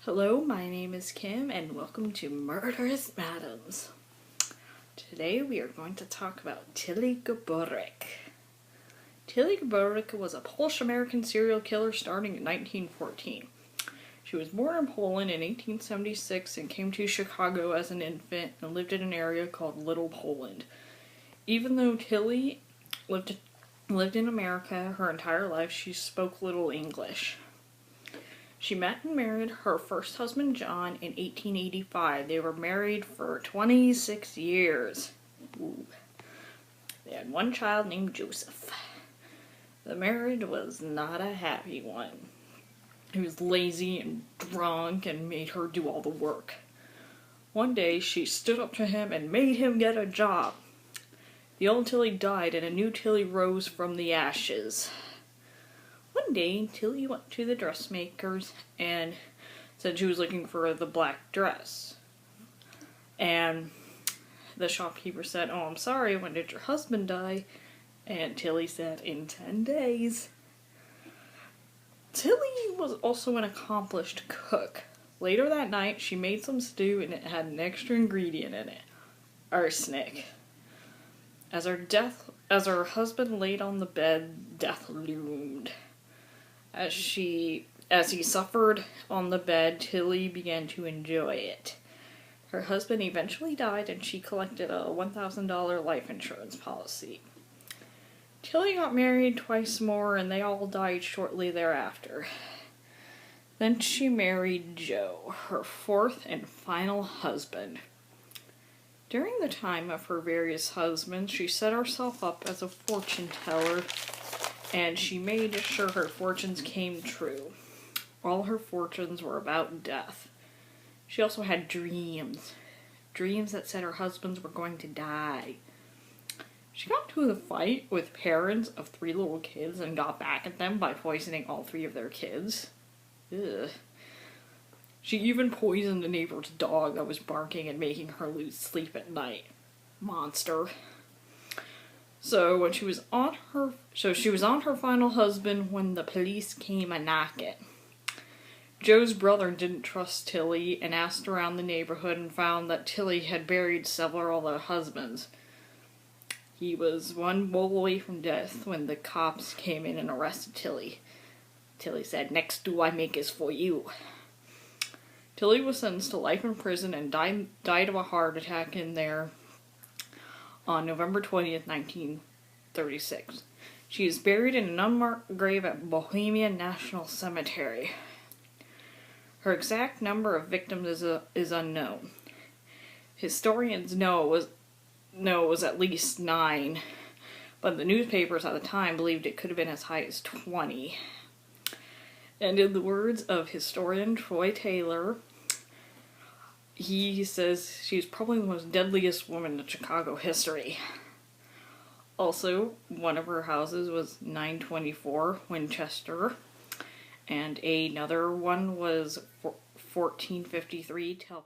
Hello, my name is Kim, and welcome to Murderous Madams. Today we are going to talk about Tillie Gburek. Tillie Gburek was a Polish-American serial killer starting in 1914. She was born in Poland in 1876 and came to Chicago as an infant and lived in an area called Little Poland. Even though Tillie lived in America her entire life, she spoke little English. She met and married her first husband, John, in 1885. They were married for 26 years. Ooh. They had one child named Joseph. The marriage was not a happy one. He was lazy and drunk and made her do all the work. One day, she stood up to him and made him get a job. The old Tillie died and a new Tillie rose from the ashes. One day, Tillie went to the dressmakers and said she was looking for the black dress. And the shopkeeper said, "Oh, I'm sorry, when did your husband die?" And Tillie said, "In 10 days. Tillie was also an accomplished cook. Later that night, she made some stew and it had an extra ingredient in it: arsenic. As her husband laid on the bed, death loomed. As he suffered on the bed, Tillie began to enjoy it. Her husband eventually died and she collected a $1,000 life insurance policy. Tillie got married twice more and they all died shortly thereafter. Then she married Joe, her fourth and final husband. During the time of her various husbands, she set herself up as a fortune teller, and she made sure her fortunes came true. All her fortunes were about death. She also had dreams that said her husbands were going to die. She got into a fight with parents of 3 little kids and got back at them by poisoning all 3 of their kids. Ugh. She even poisoned a neighbor's dog that was barking and making her lose sleep at night. Monster. So she was on her final husband when the police came a-knocking. Joe's brother didn't trust Tillie and asked around the neighborhood and found that Tillie had buried several other husbands. He was one blow away from death when the cops came in and arrested Tillie. Tillie said, "Next do I make is for you." Tillie was sentenced to life in prison and died of a heart attack in there on November 20th, 1936. She is buried in an unmarked grave at Bohemian National Cemetery. Her exact number of victims is unknown. Historians know it was at least 9, but the newspapers at the time believed it could have been as high as 20. And in the words of historian Troy Taylor, he says she's probably the most deadliest woman in Chicago history. Also, one of her houses was 924 Winchester, and another one was 1453 Tillie.